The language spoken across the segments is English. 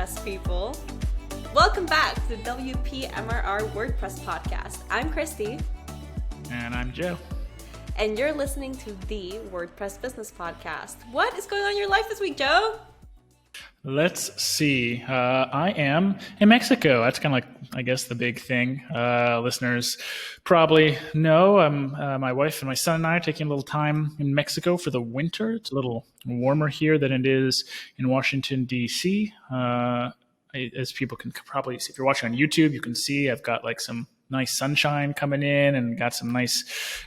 podcast, people. Welcome back to the WPMRR WordPress podcast. I'm Christie. And I'm Joe. And you're listening to the WordPress Business Podcast. What is going on in your life this week, Joe? Let's see. I am in Mexico. That's kind of like, I guess, the big thing. Listeners probably know my wife and my son and I are taking a little time in Mexico for the winter. It's a little warmer here than it is in Washington, D.C. As people can probably see, if you're watching on YouTube, you can see I've got like some nice sunshine coming in and got some nice,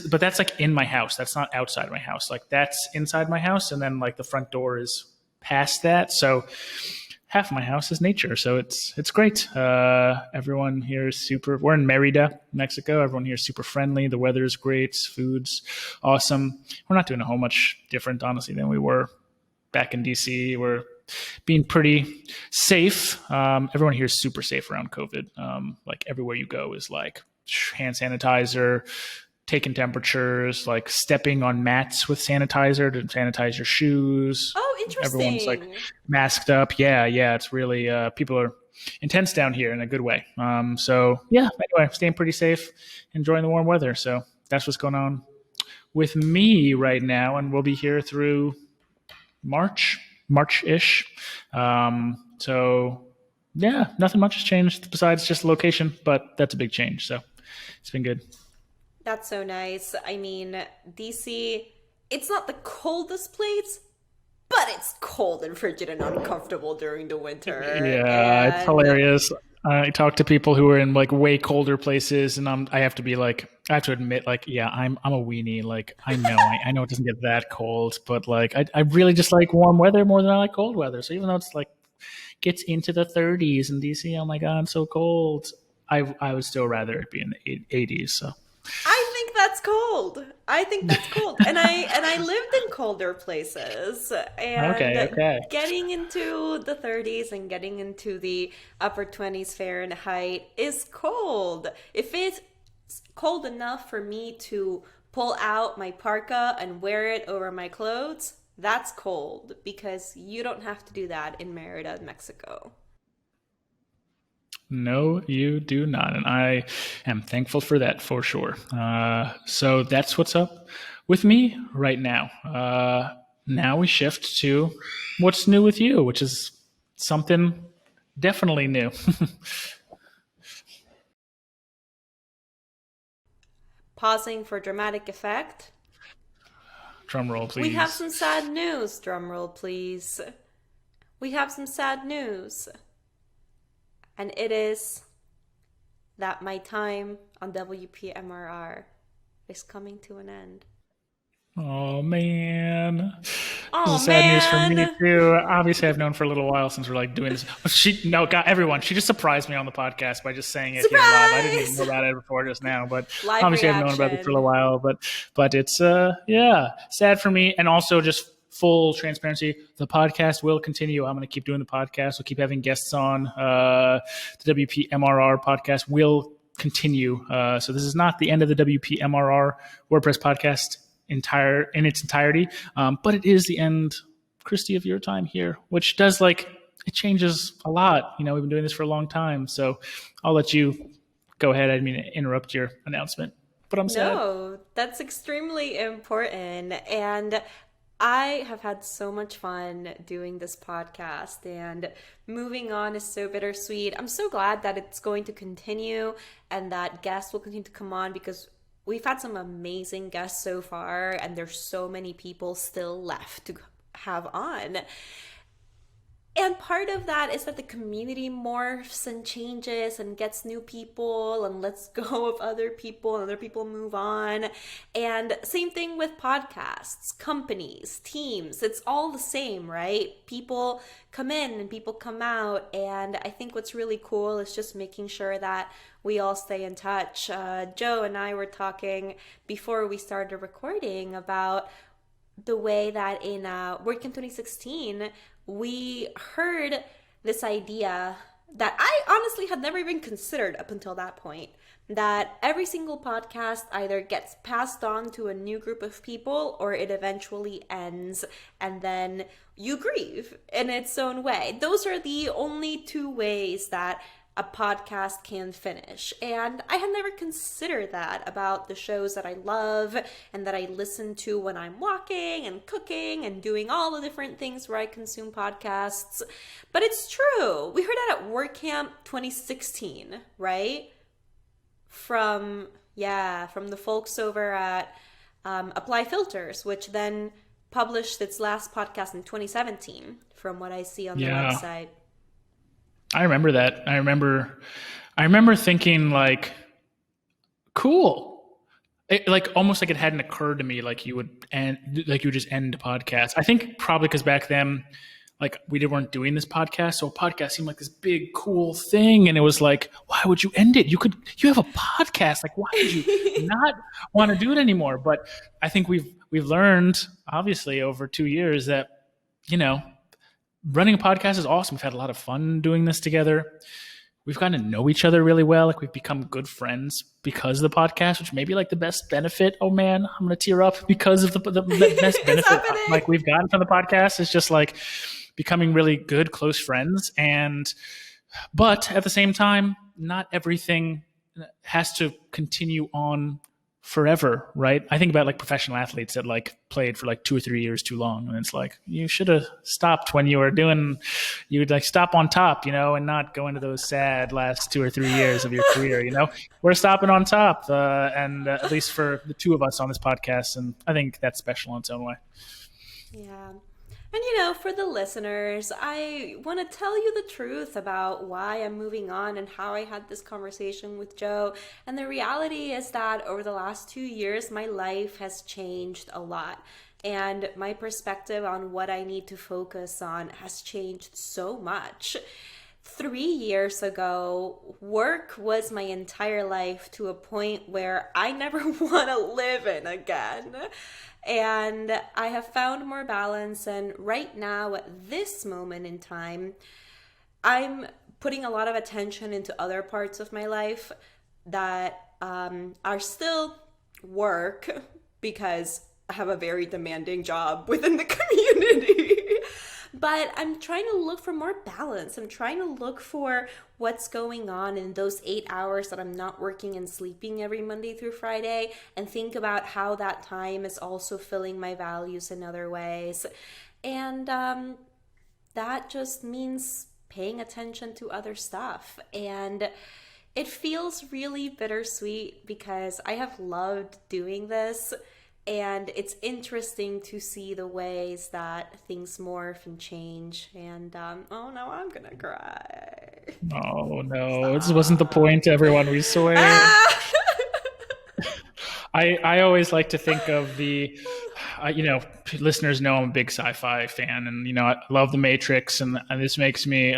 but that's like in my house. That's not outside my house. Like that's inside my house. And then like the front door is past that. So half of my house is nature. So it's great. Everyone here is we're in Merida, Mexico. Everyone here is super friendly. The weather is great. Food's awesome. We're not doing a whole much different, honestly, than we were back in DC. We're being pretty safe. Everyone here is super safe around COVID. Like everywhere you go is like hand sanitizer, taking temperatures, like stepping on mats with sanitizer to sanitize your shoes. Oh, interesting. Everyone's like masked up. Yeah. It's really, people are intense down here in a good way. So yeah, anyway, staying pretty safe, enjoying the warm weather. So that's what's going on with me right now. And we'll be here through March-ish. So yeah, nothing much has changed besides just location, but that's a big change. So it's been good. That's so nice. I mean, DC, it's not the coldest place, but it's cold and frigid and uncomfortable during the winter. Yeah, it's hilarious. I talk to people who are in like way colder places, and I have to admit, like, yeah, I'm a weenie. Like, I know it doesn't get that cold, but like, I really just like warm weather more than I like cold weather. So even though it's like gets into the 30s in DC, oh my God, it's so cold. I would still rather it be in the 80s. So. I think that's cold. And I lived in colder places. And okay. Getting into the 30s and getting into the upper 20s Fahrenheit is cold. If it's cold enough for me to pull out my parka and wear it over my clothes, that's cold, because you don't have to do that in Merida, Mexico. No, you do not. And I am thankful for that for sure. So that's what's up with me right now. Now we shift to what's new with you, which is something definitely new. Pausing for dramatic effect. Drum roll, please. We have some sad news. Drum roll, please. We have some sad news. And it is that my time on WPMRR is coming to an end. Oh, man. Oh, this is sad news for me, too. Obviously, I've known for a little while since we're like doing this. Everyone, she just surprised me on the podcast by just saying it here live. I didn't even know about it before just now, but live obviously reaction. I've known about it for a little while. But it's, sad for me. And also just full transparency, the podcast will continue. I'm going to keep doing the podcast. We'll keep having guests on. The WPMRR podcast will continue. So this is not the end of the WPMRR WordPress podcast in its entirety, but it is the end, Christie, of your time here, which does it changes a lot. We've been doing this for a long time, so I'll let you go ahead. I didn't mean to interrupt your announcement, but I'm sad. No, that's extremely important, and I have had so much fun doing this podcast, and moving on is so bittersweet. I'm so glad that it's going to continue and that guests will continue to come on, because we've had some amazing guests so far, and there's so many people still left to have on. And part of that is that the community morphs and changes and gets new people and lets go of other people, and other people move on. And same thing with podcasts, companies, teams. It's all the same, right? People come in and people come out. And I think what's really cool is just making sure that we all stay in touch. Joe and I were talking before we started recording about the way that in WordCamp 2016, we heard this idea that I honestly had never even considered up until that point, that every single podcast either gets passed on to a new group of people or it eventually ends, and then you grieve in its own way. Those are the only two ways that a podcast can finish. And I had never considered that about the shows that I love and that I listen to when I'm walking and cooking and doing all the different things where I consume podcasts. But it's true. We heard that at WordCamp 2016, right? From the folks over at Apply Filters, which then published its last podcast in 2017, from what I see on the Yeah, website. I remember that. I remember thinking like, cool. Like almost like it hadn't occurred to me like you would just end a podcast. I think probably because back then, like weren't doing this podcast, so a podcast seemed like this big cool thing, and it was like, why would you end it? You have a podcast. Like, why would you not want to do it anymore? But I think we've learned obviously over 2 years that you know running a podcast is awesome. We've had a lot of fun doing this together. We've gotten to know each other really well. Like we've become good friends because of the podcast, which may be like the best benefit. Oh man, I'm going to tear up because of the best It's benefit happening. like we've gotten from the podcast is just like becoming really good, close friends. But at the same time, not everything has to continue on forever, right? I think about like professional athletes that like played for like 2 or 3 years too long, and it's like you should have stopped when you would like stop on top, and not go into those sad last 2 or 3 years of your career. We're stopping on top, and at least for the two of us on this podcast, and I think that's special in its own way. Yeah. And for the listeners, I want to tell you the truth about why I'm moving on and how I had this conversation with Joe. And the reality is that over the last 2 years, my life has changed a lot. And my perspective on what I need to focus on has changed so much. 3 years ago, work was my entire life to a point where I never want to live in again. And I have found more balance. And right now, at this moment in time, I'm putting a lot of attention into other parts of my life that are still work because I have a very demanding job within the community. But I'm trying to look for more balance. I'm trying to look for what's going on in those 8 hours that I'm not working and sleeping every Monday through Friday, and think about how that time is also filling my values in other ways. And that just means paying attention to other stuff. And it feels really bittersweet because I have loved doing this. And it's interesting to see the ways that things morph and change. And oh no, I'm gonna cry. Oh no, this wasn't the Stop. point, everyone. We swear. Ah! I always like to think of listeners know I'm a big sci-fi fan, and I love The Matrix, and this makes me.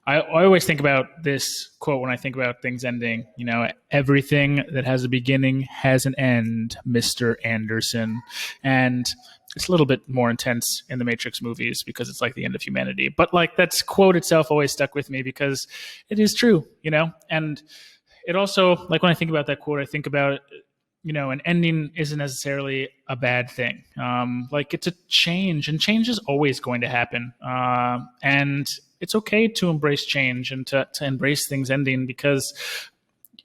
I always think about this quote when I think about things ending. Everything that has a beginning has an end, Mr. Anderson, and it's a little bit more intense in the Matrix movies because it's like the end of humanity. But like that quote itself always stuck with me because it is true, and it also, like when I think about that quote, I think about an ending isn't necessarily a bad thing. Like it's a change, and change is always going to happen. And it's okay to embrace change and to embrace things ending because,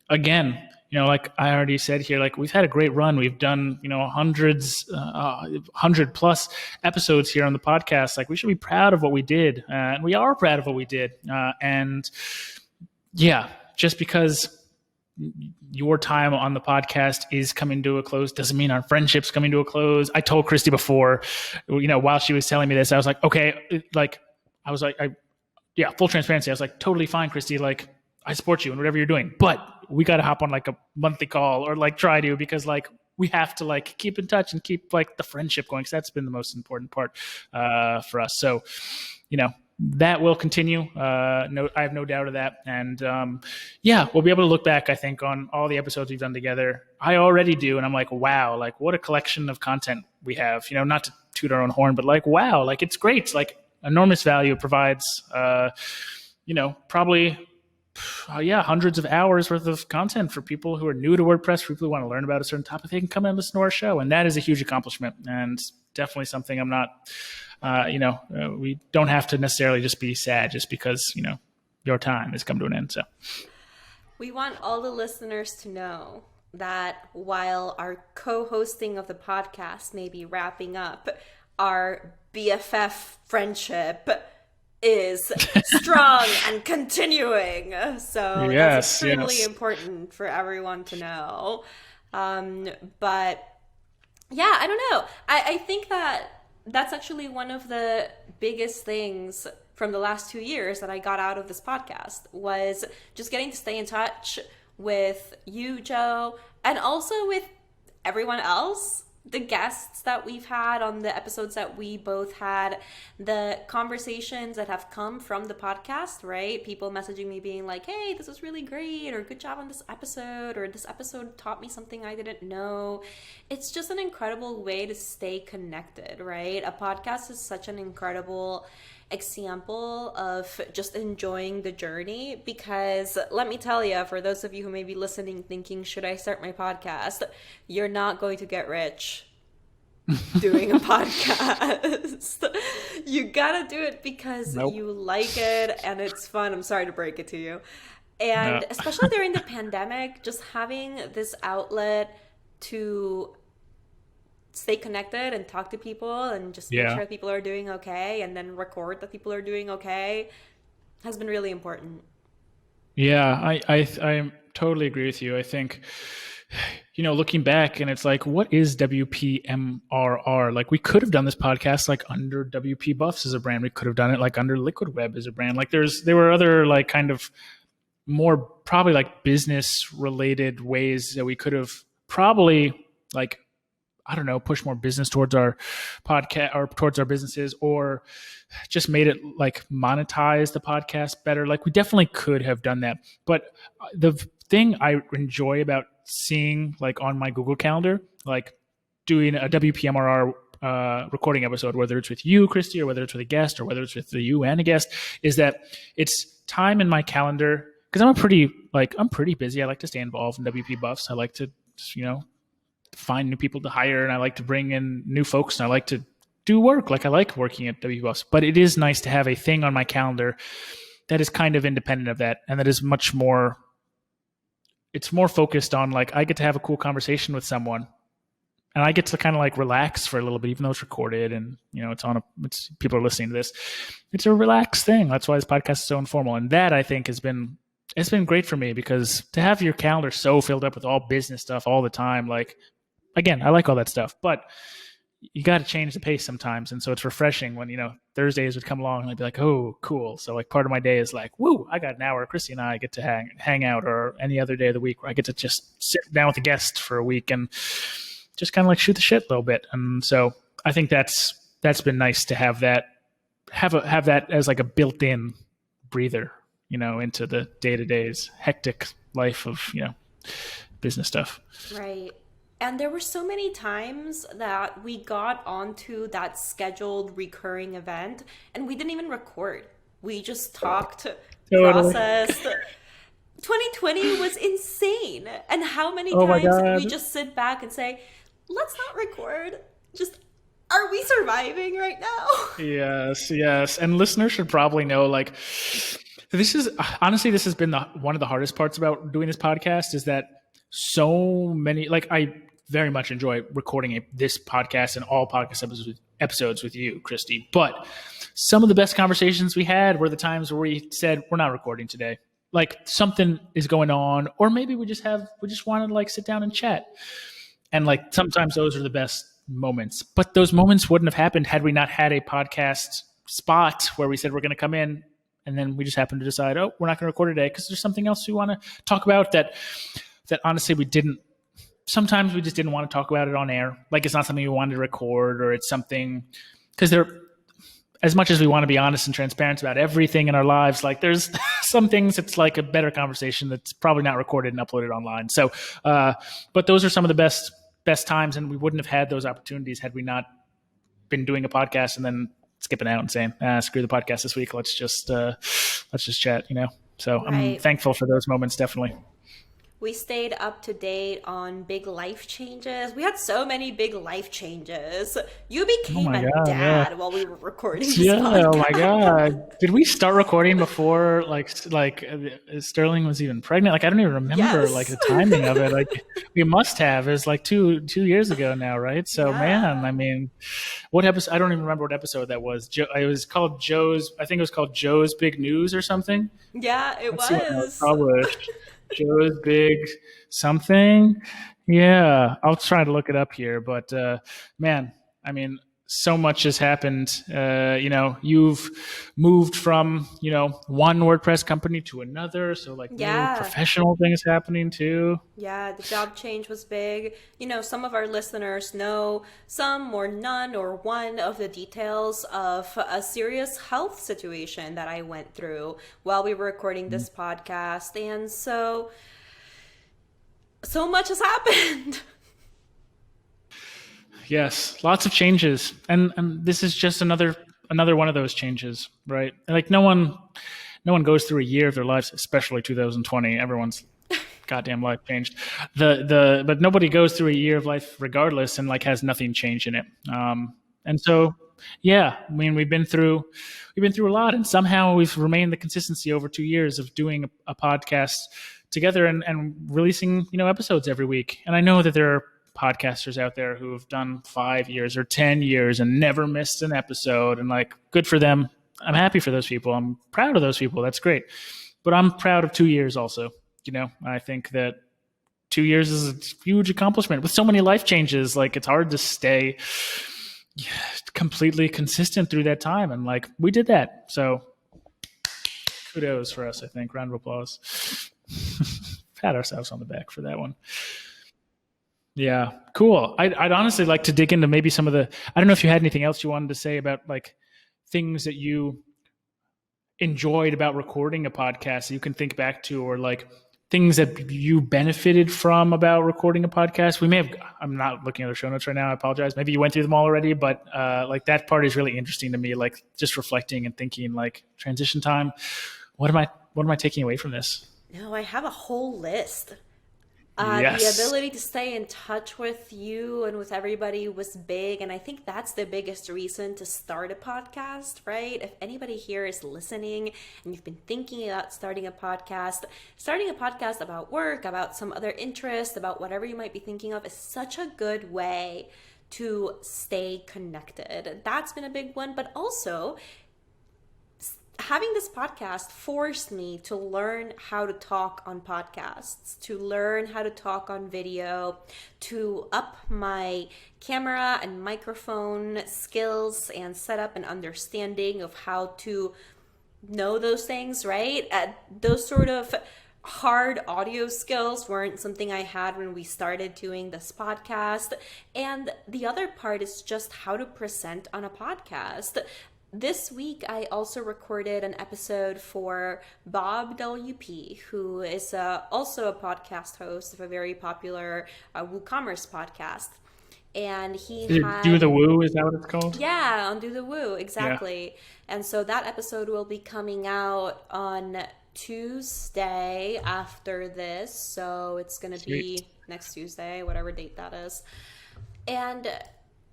again, like I already said here, like we've had a great run. We've done, hundreds, 100+ episodes here on the podcast. Like we should be proud of what we did. And we are proud of what we did. And yeah, just because your time on the podcast is coming to a close doesn't mean our friendship's coming to a close. I told Christy before, while she was telling me this, I was like, okay, full transparency. I was like, totally fine, Christy. Like, I support you in whatever you're doing, but we got to hop on like a monthly call or like try to, because like we have to like keep in touch and keep like the friendship going. Cause that's been the most important part for us. So, that will continue. I have no doubt of that. And we'll be able to look back, I think, on all the episodes we've done together. I already do. And I'm like, wow, like what a collection of content we have, not to toot our own horn, but like, wow, like it's great. It's like enormous value. It provides, probably yeah, hundreds of hours worth of content for people who are new to WordPress, for people who want to learn about a certain topic. They can come and listen to our show, and that is a huge accomplishment, and definitely something I'm not. We don't have to necessarily just be sad just because your time has come to an end. So We want all the listeners to know that while our co hosting of the podcast may be wrapping up, our BFF friendship is strong and continuing. So that's yes, extremely yes, important for everyone to know. But yeah, I don't know. I think that that's actually one of the biggest things from the last 2 years that I got out of this podcast was just getting to stay in touch with you, Joe, and also with everyone else, the guests that we've had on the episodes that we both had, the conversations that have come from the podcast, right? People messaging me being like, hey, this was really great, or good job on this episode, or this episode taught me something I didn't know. It's just an incredible way to stay connected, right? A podcast is such an incredible example of just enjoying the journey, because let me tell you, for those of you who may be listening thinking, should I start my podcast, you're not going to get rich doing a podcast. You gotta do it because nope, you like it and it's fun. I'm sorry to break it to you. no, And especially during the pandemic, just having this outlet to stay connected and talk to people and just make yeah. sure people are doing okay and then record that people are doing okay has been really important. Yeah, I totally agree with you. I think, looking back, and it's like, what is WPMRR? Like, we could have done this podcast like under WP Buffs as a brand. We could have done it like under Liquid Web as a brand. Like, there were other like kind of more probably like business related ways that we could have probably like, I don't know, push more business towards our podcast or towards our businesses, or just made it like monetize the podcast better. Like, we definitely could have done that. But the thing I enjoy about seeing like on my Google Calendar, like doing a WPMRR recording episode, whether it's with you, Christy, or whether it's with a guest, or whether it's with you and a guest, is that it's time in my calendar, because I'm pretty busy. I like to stay involved in WP Buffs. I like to, find new people to hire, and I like to bring in new folks, and I like to do work. Like, I like working at WP Buffs, but it is nice to have a thing on my calendar that is kind of independent of that, and that is much more, it's more focused on like, I get to have a cool conversation with someone, and I get to kind of like relax for a little bit, even though it's recorded and it's people are listening to this. It's a relaxed thing. That's why this podcast is so informal, and that I think it's been great for me, because to have your calendar so filled up with all business stuff all the time, like, again, I like all that stuff, but you got to change the pace sometimes. And so it's refreshing when, Thursdays would come along and I'd be like, oh, cool. So like part of my day is like, woo, I got an hour. Christy and I get to hang out, or any other day of the week where I get to just sit down with a guest for a week and just kind of like shoot the shit a little bit. And so I think that's been nice to have that, have that as like a built-in breather, into the day-to-day's hectic life of, business stuff. Right. And there were so many times that we got onto that scheduled recurring event and we didn't even record. We just talked, Totally. processed. 2020 was insane. And how many Oh my times did God. we just sit back and say, let's not record? Just, are we surviving right now? Yes, yes. And listeners should probably know, like, this has been one of the hardest parts about doing this podcast, is that so many, like, I very much enjoy recording this podcast and all podcast episodes with you, Christy. But some of the best conversations we had were the times where we said, we're not recording today. Like, something is going on, or maybe we just want to like sit down and chat. And like, sometimes those are the best moments, but those moments wouldn't have happened had we not had a podcast spot where we said we're going to come in, and then we just happened to decide, oh, we're not going to record today because there's something else we want to talk about that honestly sometimes we just didn't want to talk about it on air. Like, it's not something we wanted to record, or it's something, because as much as we want to be honest and transparent about everything in our lives, like, there's some things it's like a better conversation that's probably not recorded and uploaded online. So, but those are some of the best times, and we wouldn't have had those opportunities had we not been doing a podcast and then skipping out and saying, screw the podcast this week. Let's just chat, So I'm Right. thankful for those moments, definitely. We stayed up to date on big life changes. We had so many big life changes. You Oh became my a God, yeah. dad while we were recording this Yeah, oh my podcast. God. Did we start recording before Sterling was even pregnant? Like I don't even remember like Yes. the timing of it. Like we must have. It was like two years ago now, right? So man, Yeah. I mean, what episode? I don't even remember what episode that was. It was called Joe's. I think it was called Joe's Big News or something. Yeah, it Let's see when that was was. published. Joe's Big something. Yeah, I'll try to look it up here. But man, I mean, so much has happened. You've moved from one WordPress company to another, so like new Yeah. professional things happening too. Yeah, the job change was big. Some of our listeners know some or none or one of the details of a serious health situation that I went through while we were recording this podcast. And so much has happened. Yes, lots of changes, and this is just another one of those changes, right? Like no one goes through a year of their lives, especially 2020. Everyone's goddamn life changed. But nobody goes through a year of life regardless and like has nothing changed in it. And so yeah, I mean we've been through a lot, and somehow we've remained the consistency over 2 years of doing a podcast together and releasing episodes every week. And I know that there are podcasters out there who have done 5 years or 10 years and never missed an episode, and like good for them. I'm happy for those people. I'm proud of those people. That's great. But I'm proud of 2 years also. I think that 2 years is a huge accomplishment with so many life changes. Like it's hard to stay completely consistent through that time. And like we did that. So kudos for us, I think. Round of applause. Pat ourselves on the back for that one. Yeah, cool. I'd honestly like to dig into maybe some of the. I don't know if you had anything else you wanted to say about like things that you enjoyed about recording a podcast that you can think back to, or like things that you benefited from about recording a podcast. We may have. I'm not looking at the show notes right now. I apologize. Maybe you went through them already, but like that part is really interesting to me. Like just reflecting and thinking, like transition time. What am I taking away from this? No, I have a whole list. The Yes. ability to stay in touch with you and with everybody was big. And I think that's the biggest reason to start a podcast, right? If anybody here is listening and you've been thinking about starting a podcast about work, about some other interest, about whatever you might be thinking of is such a good way to stay connected. That's been a big one. But also, having this podcast forced me to learn how to talk on podcasts, to learn how to talk on video, to up my camera and microphone skills and set up an understanding of how to know those things, right? Those sort of hard audio skills weren't something I had when we started doing this podcast. And the other part is just how to present on a podcast. This week, I also recorded an episode for Bob WP, who is also a podcast host of a very popular WooCommerce podcast. And he Do the had, woo? Is that what it's called? yeah, on Do the Woo, Yeah. exactly. And so that episode will be coming out on Tuesday after this. So it's going to Sweet. be next Tuesday, whatever date that is. And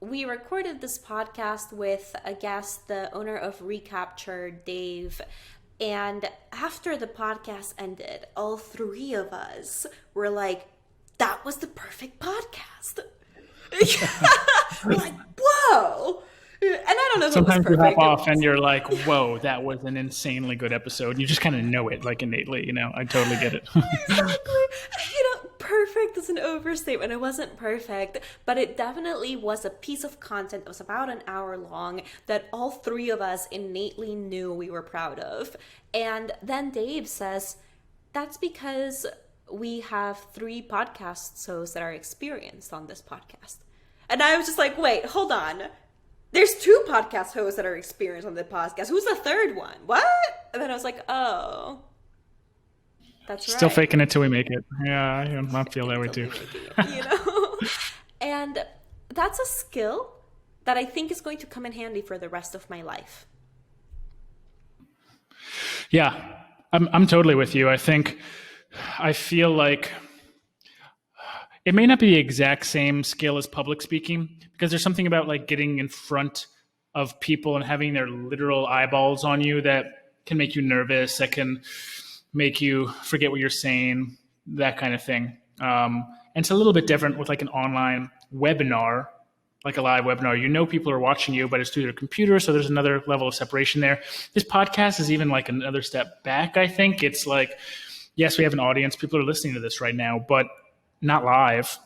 we recorded this podcast with a guest, the owner of Recapture, Dave. And after the podcast ended, all three of us were like, that was the perfect podcast. We're like, whoa. And I don't know if it was Sometimes you hop perfect. off and you're like, whoa, that was an insanely good episode. You just kind of know it, like innately, I totally get it. Exactly. Perfect is an overstatement. It wasn't perfect, but it definitely was a piece of content that was about an hour long that all three of us innately knew we were proud of. And then Dave says, that's because we have three podcast hosts that are experienced on this podcast. And I was just like, wait, hold on. There's two podcast hosts that are experienced on the podcast. Who's the third one? What? And then I was like, oh, that's Still right. faking it till we make it. Yeah, I feel that way Until too. we making it. And that's a skill that I think is going to come in handy for the rest of my life. Yeah. I'm totally with you. I feel like it may not be the exact same skill as public speaking, because there's something about like getting in front of people and having their literal eyeballs on you that can make you nervous, that can make you forget what you're saying, that kind of thing. And it's a little bit different with like an online webinar, like a live webinar. You know people are watching you, but it's through their computer, so there's another level of separation there. This podcast is even like another step back, I think. It's like, yes, we have an audience. People are listening to this right now, but not live.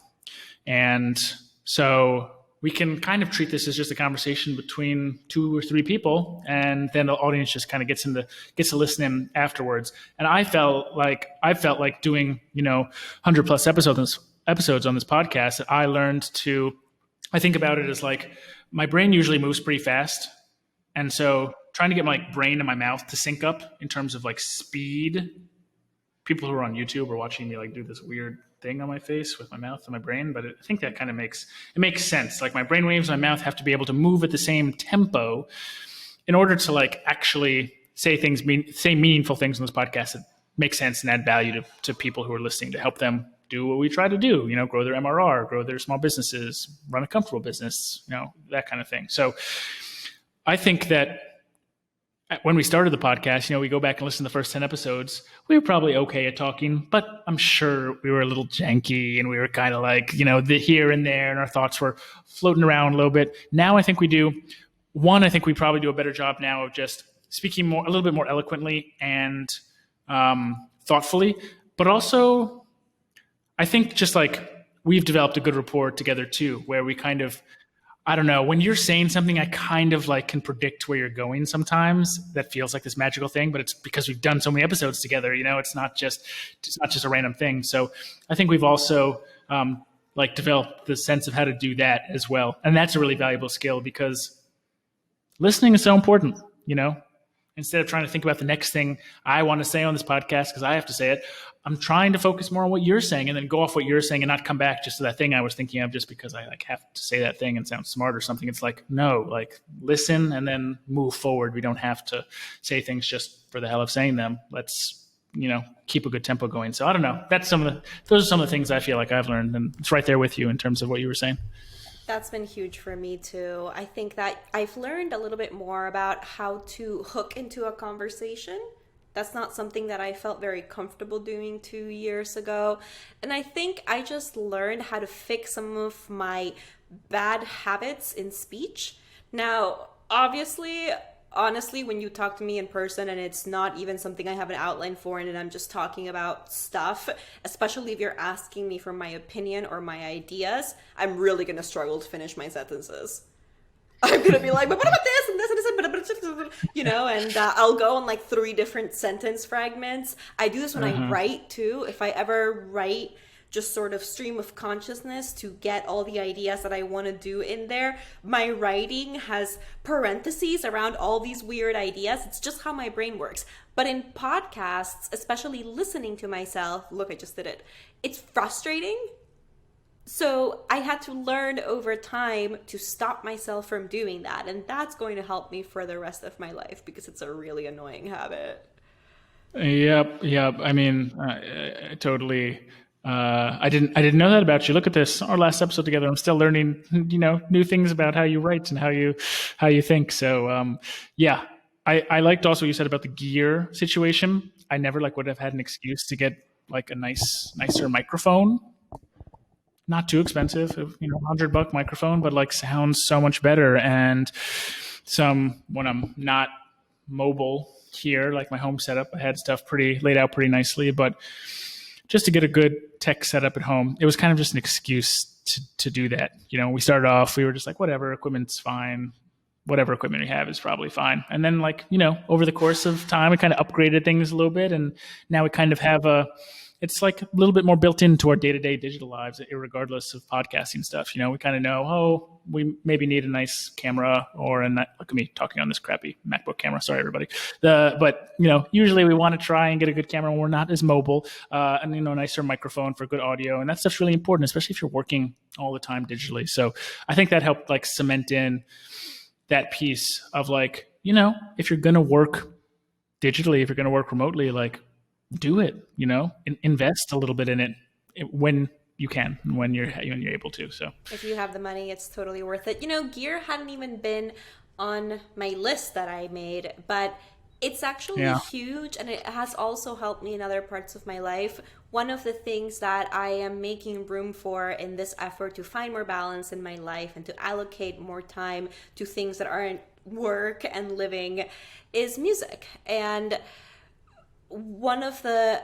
And so we can kind of treat this as just a conversation between 2 or 3 people, and then the audience just kind of gets to listen in afterwards. And I felt like doing 100 plus episodes on this podcast that I think about it as like my brain usually moves pretty fast, and so trying to get my brain and my mouth to sync up in terms of like speed. People who are on YouTube are watching me like do this weird thing on my face with my mouth and my brain, but I think that kind of makes sense. Like my brain waves and my mouth have to be able to move at the same tempo in order to like actually say meaningful things on this podcast that make sense and add value to people who are listening, to help them do what we try to do, grow their MRR, grow their small businesses, run a comfortable business, that kind of thing. So I think that when we started the podcast, we go back and listen to the first 10 episodes, we were probably okay at talking, but I'm sure we were a little janky and we were kind of like, the here and there, and our thoughts were floating around a little bit. Now I think we do. I think we probably do a better job now of just speaking a little bit more eloquently and thoughtfully, but also I think just like we've developed a good rapport together too, where we kind of, I don't know, when you're saying something, I kind of like can predict where you're going sometimes. That feels like this magical thing, but it's because we've done so many episodes together, it's not just a random thing. So I think we've also like developed the sense of how to do that as well. And that's a really valuable skill, because listening is so important, Instead of trying to think about the next thing I want to say on this podcast because I have to say it, I'm trying to focus more on what you're saying and then go off what you're saying and not come back just to that thing I was thinking of just because I like have to say that thing and sound smart or something. It's like, no, like listen and then move forward. We don't have to say things just for the hell of saying them. Let's, keep a good tempo going. So I don't know. Those are some of the things I feel like I've learned, and it's right there with you in terms of what you were saying. That's been huge for me too. I think that I've learned a little bit more about how to hook into a conversation. That's not something that I felt very comfortable doing 2 years ago. And I think I just learned how to fix some of my bad habits in speech. Now, obviously, honestly, when you talk to me in person and it's not even something I have an outline for and I'm just talking about stuff, especially if you're asking me for my opinion or my ideas, I'm really going to struggle to finish my sentences. I'm going to be like, but what about this and this and this, and I'll go on like 3 different sentence fragments. I do this when I write too. If I ever write just sort of stream of consciousness to get all the ideas that I want to do in there, my writing has parentheses around all these weird ideas. It's just how my brain works. But in podcasts, especially listening to myself, look, I just did it. It's frustrating. So I had to learn over time to stop myself from doing that. And that's going to help me for the rest of my life because it's a really annoying habit. Yep. I mean, I totally. I didn't know that about you. Look at this, our last episode together. I'm still learning, new things about how you write and how you think. So, I liked also what you said about the gear situation. I never would have had an excuse to get like a nicer microphone. Not too expensive, $100 microphone, but like sounds so much better. And when I'm not mobile here, like my home setup, I had stuff laid out pretty nicely, but just to get a good tech setup at home, it was kind of just an excuse to do that. We started off, we were just like, whatever, equipment's fine. Whatever equipment we have is probably fine. And then over the course of time, we kind of upgraded things a little bit. And now we kind of have it's like a little bit more built into our day-to-day digital lives, regardless of podcasting stuff. We kind of know, we maybe need a nice camera look at me talking on this crappy MacBook camera. Sorry, everybody. But usually we want to try and get a good camera when we're not as mobile, and a nicer microphone for good audio. And that stuff's really important, especially if you're working all the time digitally. So I think that helped cement in that piece of if you're going to work digitally, if you're going to work remotely, like do it, invest a little bit in it when you can, when you're able to. So If you have the money, it's totally worth it. Gear hadn't even been on my list that I made, but it's actually yeah. huge and it has also helped me in other parts of my life. One of the things that I am making room for in this effort to find more balance in my life and to allocate more time to things that aren't work and living is music. And one of the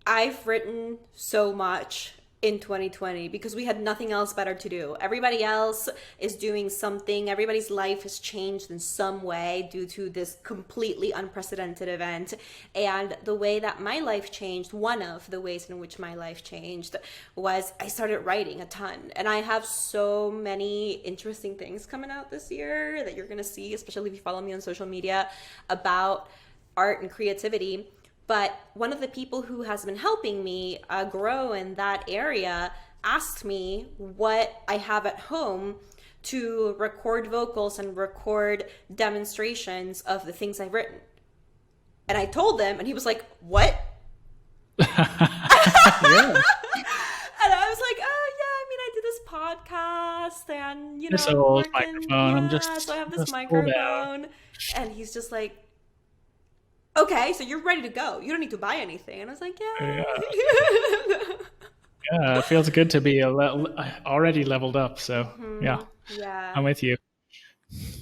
I've written so much in 2020 because we had nothing else better to do. Everybody else is doing something. Everybody's life has changed in some way due to this completely unprecedented event. And the way that my life changed, one of the ways in which my life changed, was I started writing a ton. And I have so many interesting things coming out this year that you're going to see, especially if you follow me on social media, about art and creativity. But one of the people who has been helping me grow in that area asked me what I have at home to record vocals and record demonstrations of the things I've written. And I told them, and he was like, "What?" Yeah. And I was like, "Oh yeah, I mean, I did this podcast, and This I'm old working. microphone. I'm So I have this just pulled out. microphone." And he's just like, "Okay, so you're ready to go. You don't need to buy anything." And I was like, Yeah. "Yeah." Yeah, it feels good to be already leveled up. So yeah, Yeah. I'm with you.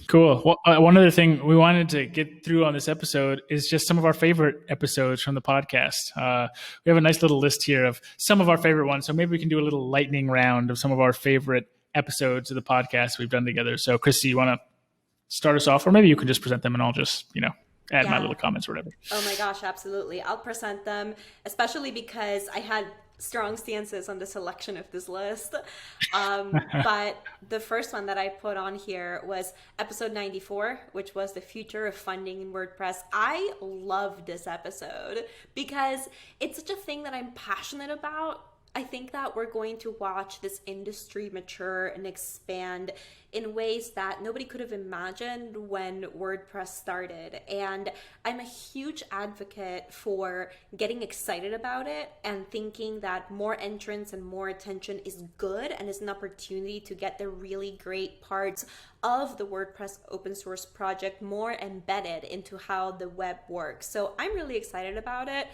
Cool. Well, one other thing we wanted to get through on this episode is just some of our favorite episodes from the podcast. We have a nice little list here of some of our favorite ones. So maybe we can do a little lightning round of some of our favorite episodes of the podcast we've done together. So Christy, you want to start us off, or maybe you can just present them and I'll just, add my Yeah. little comments or whatever. Oh my gosh, absolutely. I'll present them, especially because I had strong stances on the selection of this list. But the first one that I put on here was episode 94, which was the future of funding in WordPress. I love this episode because it's such a thing that I'm passionate about. I think that we're going to watch this industry mature and expand in ways that nobody could have imagined when WordPress started. And I'm a huge advocate for getting excited about it and thinking that more entrance and more attention is good and is an opportunity to get the really great parts of the WordPress open source project more embedded into how the web works. So I'm really excited about it.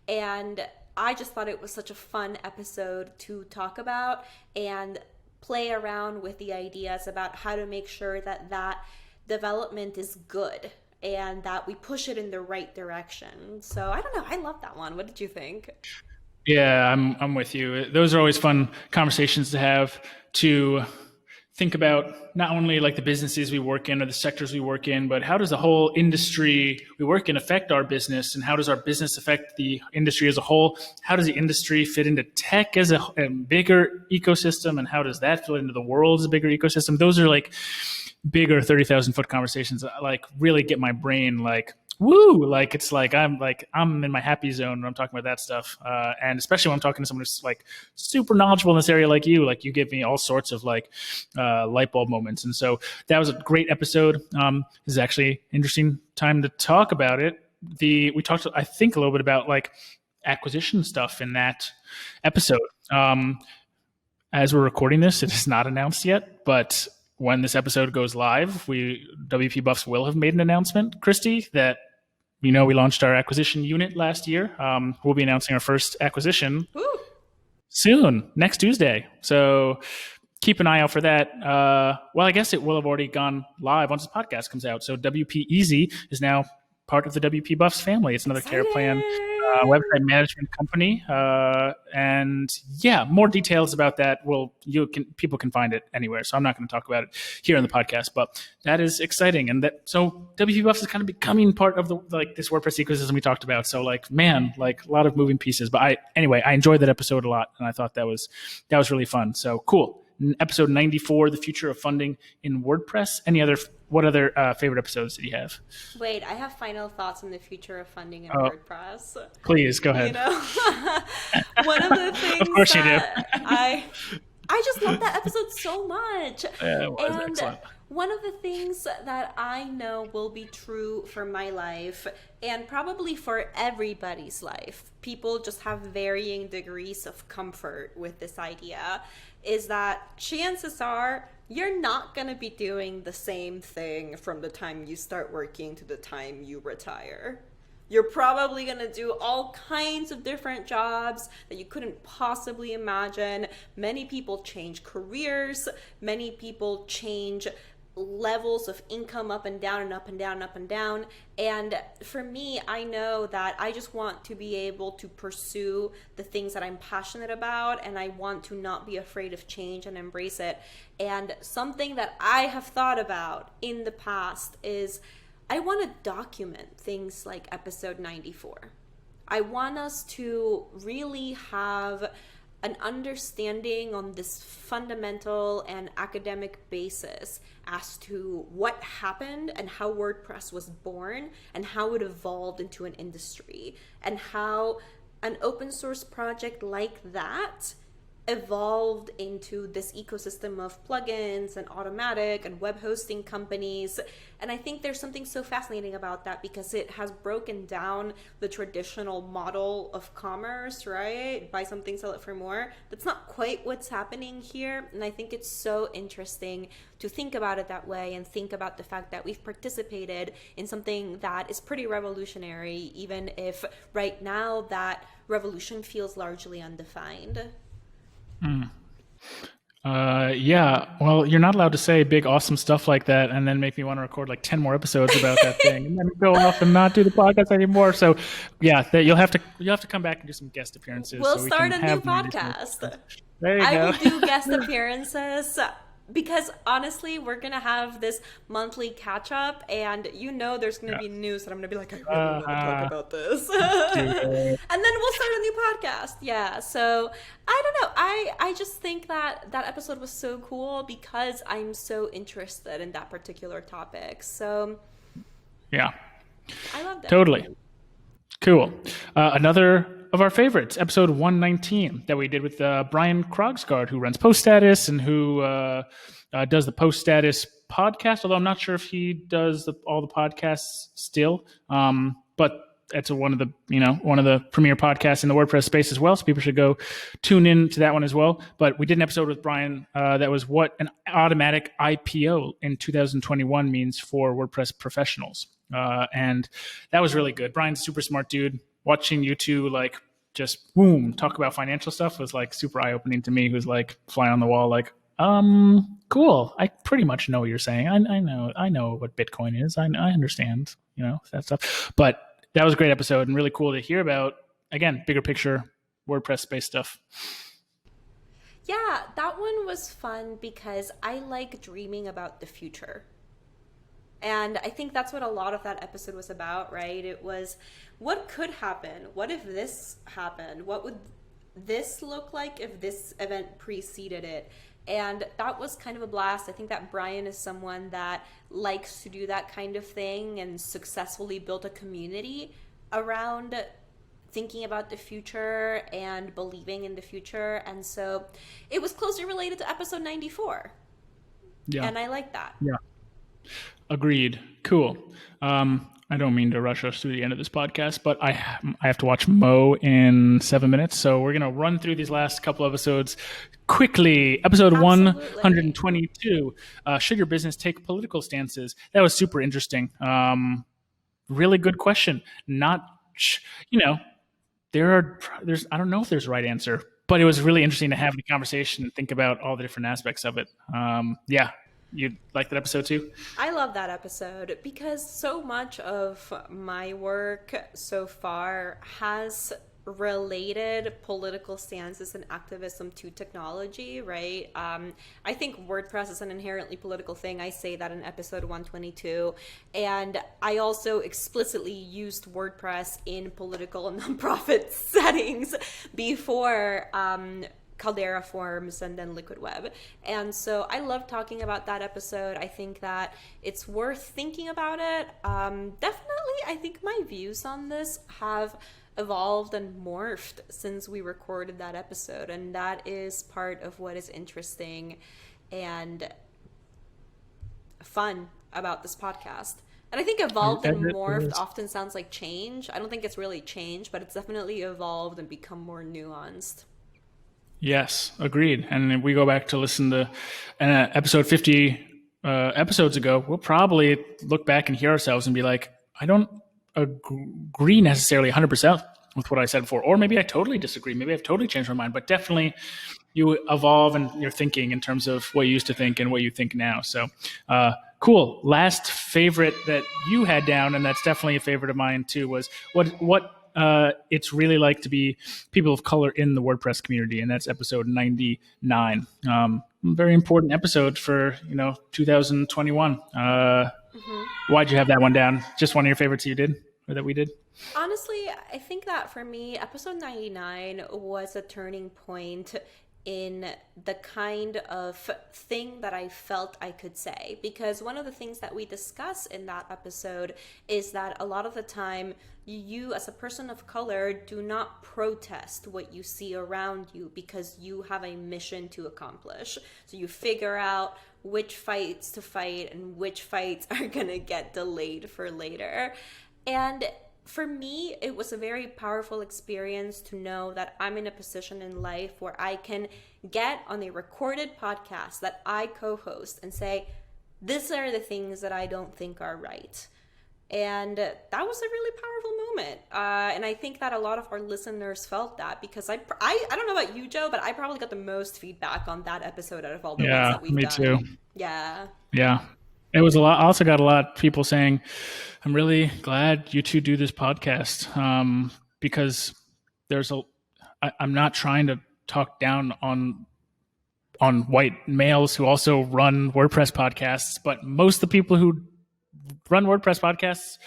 And I just thought it was such a fun episode to talk about and play around with the ideas about how to make sure that that development is good and that we push it in the right direction. So I don't know. I love that one. What did you think? Yeah, I'm with you. Those are always fun conversations to have, to think about not only like the businesses we work in or the sectors we work in, but how does the whole industry we work in affect our business, and how does our business affect the industry as a whole? How does the industry fit into tech as a bigger ecosystem, and how does that fit into the world as a bigger ecosystem? Those are like bigger 30,000-foot conversations that like really get my brain like woo, like it's like I'm in my happy zone when I'm talking about that stuff, and especially when I'm talking to someone who's like super knowledgeable in this area, like you give me all sorts of like light bulb moments. And so that was a great episode. This is actually interesting time to talk about it. We talked, I think, a little bit about like acquisition stuff in that episode. As we're recording this, it is not announced yet, but when this episode goes live, WP Buffs will have made an announcement, Christy, that we launched our acquisition unit last year. We'll be announcing our first acquisition Woo! soon, next Tuesday. So keep an eye out for that. Well, I guess it will have already gone live once the podcast comes out. So WP Easy is now part of the WP Buffs family. It's another care plan website management company, and yeah, more details about that people can find it anywhere. So I'm not going to talk about it here on the podcast, but that is exciting. And so WP Buffs is kind of becoming part of this WordPress ecosystem we talked about. So like a lot of moving pieces. But I enjoyed that episode a lot, and I thought that was really fun. So cool. Episode 94, the future of funding in WordPress. What other favorite episodes did you have? Wait, I have final thoughts on the future of funding in WordPress. Please go ahead. One of the things of course that I just love that episode so much. Yeah, it was and excellent. One of the things that I know will be true for my life and probably for everybody's life, people just have varying degrees of comfort with this idea, is that chances are you're not going to be doing the same thing from the time you start working to the time you retire. You're probably going to do all kinds of different jobs that you couldn't possibly imagine. Many people change careers. Many people change levels of income up and down and up and down and up and down. And for me, I know that I just want to be able to pursue the things that I'm passionate about, and I want to not be afraid of change and embrace it. And something that I have thought about in the past is I want to document things like episode 94. I want us to really have an understanding on this fundamental and academic basis as to what happened and how WordPress was born and how it evolved into an industry, and how an open source project like that evolved into this ecosystem of plugins and Automatic and web hosting companies. And I think there's something so fascinating about that because it has broken down the traditional model of commerce, right? Buy something, sell it for more. That's not quite what's happening here. And I think it's so interesting to think about it that way and think about the fact that we've participated in something that is pretty revolutionary, even if right now that revolution feels largely undefined. Yeah, well, you're not allowed to say big, awesome stuff like that and then make me want to record like 10 more episodes about that thing and then go off and not do the podcast anymore. So, yeah, you'll have to come back and do some guest appearances. We'll so we start can a new have podcast. There you I go. will do guest appearances because honestly, we're going to have this monthly catch up, and there's going to be news that I'm going to be like, I really want to talk about this. And then we'll start a new podcast. Yeah. So I don't know. I just think that episode was so cool because I'm so interested in that particular topic. So Yeah, I loved it. totally. Cool. Another of our favorites, episode 119 that we did with Brian Krogsgaard, who runs Post Status and who does the Post Status podcast, although I'm not sure if he does all the podcasts still. But it's one of the premier podcasts in the WordPress space as well, so people should go tune in to that one as well. But we did an episode with Brian that was what an automatic IPO in 2021 means for WordPress professionals. And that was really good. Brian's a super smart dude. Watching you two like just boom talk about financial stuff was like super eye-opening to me, who's like fly on the wall like, cool. I pretty much know what you're saying. I know what Bitcoin is. I understand, that stuff. But that was a great episode and really cool to hear about, again, bigger picture WordPress space stuff. Yeah, that one was fun because I like dreaming about the future. And I think that's what a lot of that episode was about, right? It was, what could happen? What if this happened? What would this look like if this event preceded it? And that was kind of a blast. I think that Brian is someone that likes to do that kind of thing and successfully built a community around thinking about the future and believing in the future. And so it was closely related to episode 94. Yeah. And I like that. Yeah. Agreed. Cool. I don't mean to rush us through the end of this podcast, but I have to watch Mo in 7 minutes. So we're going to run through these last couple episodes quickly. Episode Absolutely. 122, should your business take political stances? That was super interesting. Really good question. There's I don't know if there's a right answer, but it was really interesting to have the conversation and think about all the different aspects of it. Yeah. You like that episode too? I love that episode because so much of my work so far has related political stances and activism to technology, right? I think WordPress is an inherently political thing. I say that in episode 122. And I also explicitly used WordPress in political and nonprofit settings before Caldera Forms and then Liquid Web. And so I love talking about that episode. I think that it's worth thinking about it. Definitely, I think my views on this have evolved and morphed since we recorded that episode. And that is part of what is interesting and fun about this podcast. And I think evolved and It morphed is. often sounds like change. I don't think it's really change, but it's definitely evolved and become more nuanced. Yes, agreed. And if we go back to listen to episode 50 episodes ago, we'll probably look back and hear ourselves and be like, I don't agree necessarily 100% with what I said before. Or maybe I totally disagree. Maybe I've totally changed my mind. But definitely you evolve in your thinking in terms of what you used to think and what you think now. So cool. Last favorite that you had down, and that's definitely a favorite of mine too, was what it's really like to be people of color in the WordPress community, and that's episode 99. Very important episode for 2021. Why'd you have that one down? Just one of your favorites you did or that we did? Honestly, I think that for me, episode 99 was a turning point in the kind of thing that I felt I could say. Because one of the things that we discuss in that episode is that a lot of the time, you as a person of color do not protest what you see around you because you have a mission to accomplish. So you figure out which fights to fight and which fights are going to get delayed for later. And for me, it was a very powerful experience to know that I'm in a position in life where I can get on a recorded podcast that I co-host and say, these are the things that I don't think are right. And that was a really powerful moment. And I think that a lot of our listeners felt that because I don't know about you, Joe, but I probably got the most feedback on that episode out of all the ones Yeah, that we've me too. done. Yeah. Yeah. It was a lot. I also got a lot of people saying, I'm really glad you two do this podcast because I'm not trying to talk down on white males who also run WordPress podcasts, but most of the people who run WordPress podcasts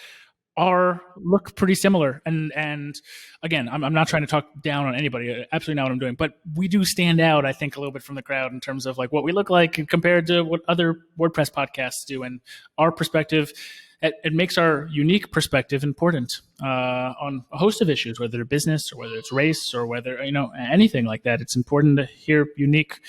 look pretty similar. And again, I'm not trying to talk down on anybody. Absolutely not what I'm doing. But we do stand out, I think, a little bit from the crowd in terms of like what we look like compared to what other WordPress podcasts do. And our perspective, it makes our unique perspective important on a host of issues, whether they're business or whether it's race or whether anything like that. It's important to hear unique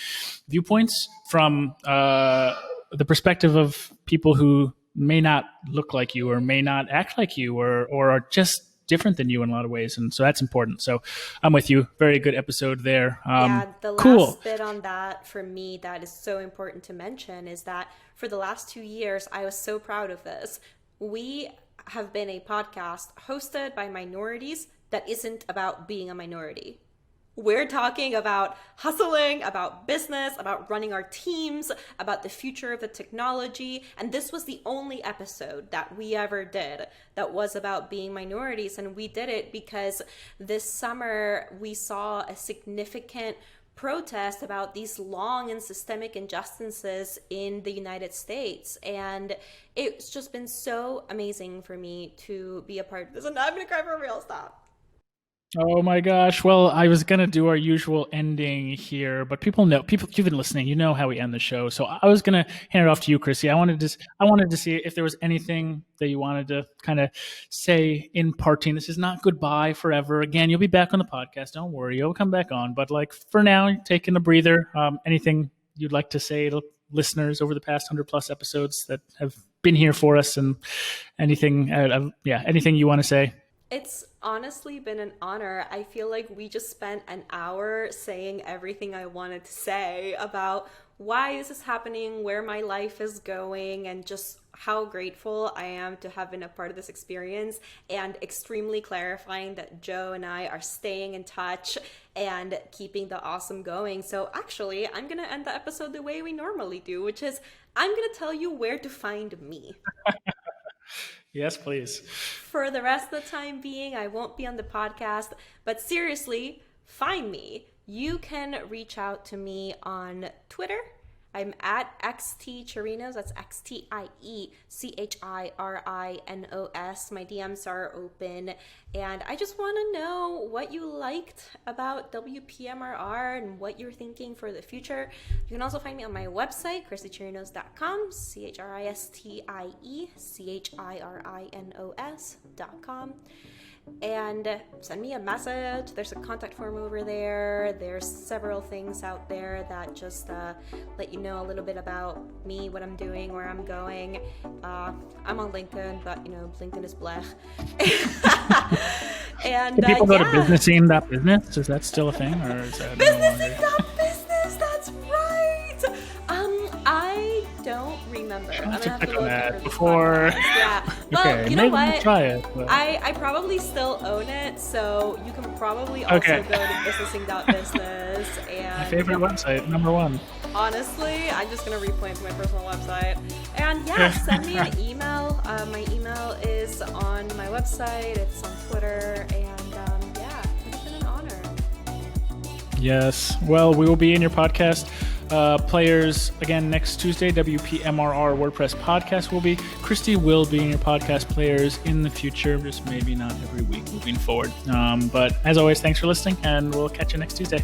viewpoints from the perspective of people who may not look like you or may not act like you or are just different than you in a lot of ways. And so that's important. So I'm with you. Very good episode there. Yeah, the Cool. last bit on that for me that is so important to mention is that for the last 2 years, I was so proud of this. We have been a podcast hosted by minorities that isn't about being a minority. We're talking about hustling, about business, about running our teams, about the future of the technology. And this was the only episode that we ever did that was about being minorities. And we did it because this summer we saw a significant protest about these long and systemic injustices in the United States. And it's just been so amazing for me to be a part of this. And I'm going to cry for real. Stop. Oh my gosh. Well, I was going to do our usual ending here, but people you've been listening, you know how we end the show. So I was going to hand it off to you, Chrissy. I wanted to see if there was anything that you wanted to kind of say in parting. This is not goodbye forever. Again, you'll be back on the podcast. Don't worry. You'll come back on. But like for now, taking a breather. Anything you'd like to say to listeners over the past 100+ episodes that have been here for us, and anything you want to say? It's honestly been an honor. I feel like we just spent an hour saying everything I wanted to say about why is this happening, where my life is going, and just how grateful I am to have been a part of this experience, and extremely clarifying that Joe and I are staying in touch and keeping the awesome going. So actually, I'm going to end the episode the way we normally do, which is I'm going to tell you where to find me. Yes, please. For the rest of the time being, I won't be on the podcast, but seriously, find me. You can reach out to me on Twitter. I'm at XT Chirinos. That's XTIECHIRINOS. My DMs are open. And I just want to know what you liked about WPMRR and what you're thinking for the future. You can also find me on my website, ChristieChirinos.com, ChristieChirinos.com. and send me a message. There's a contact form over there. There's several things out there that just let you know a little bit about me, what I'm doing, where I'm going. I'm on LinkedIn, but LinkedIn is blech. And Do people go to businessing.business? Is that still a thing, or is that no longer? Businessing.business, that's right. I don't remember. I'm have to gonna have click to on look that for this before. podcast. Yeah. Well, Okay, you know maybe what? we'll try it. But... I probably still own it, so you can probably also Okay. go to businessing.business and My favorite website, number one. honestly, I'm just gonna replant to my personal website. And yeah, send me an email. My email is on my website. It's on Twitter, and yeah, it's been an honor. Yes. Well, we will be in your podcast players again next Tuesday. WPMRR WordPress podcast will be. Christie will be in your podcast players in the future, just maybe not every week moving forward. But as always, thanks for listening, and we'll catch you next Tuesday.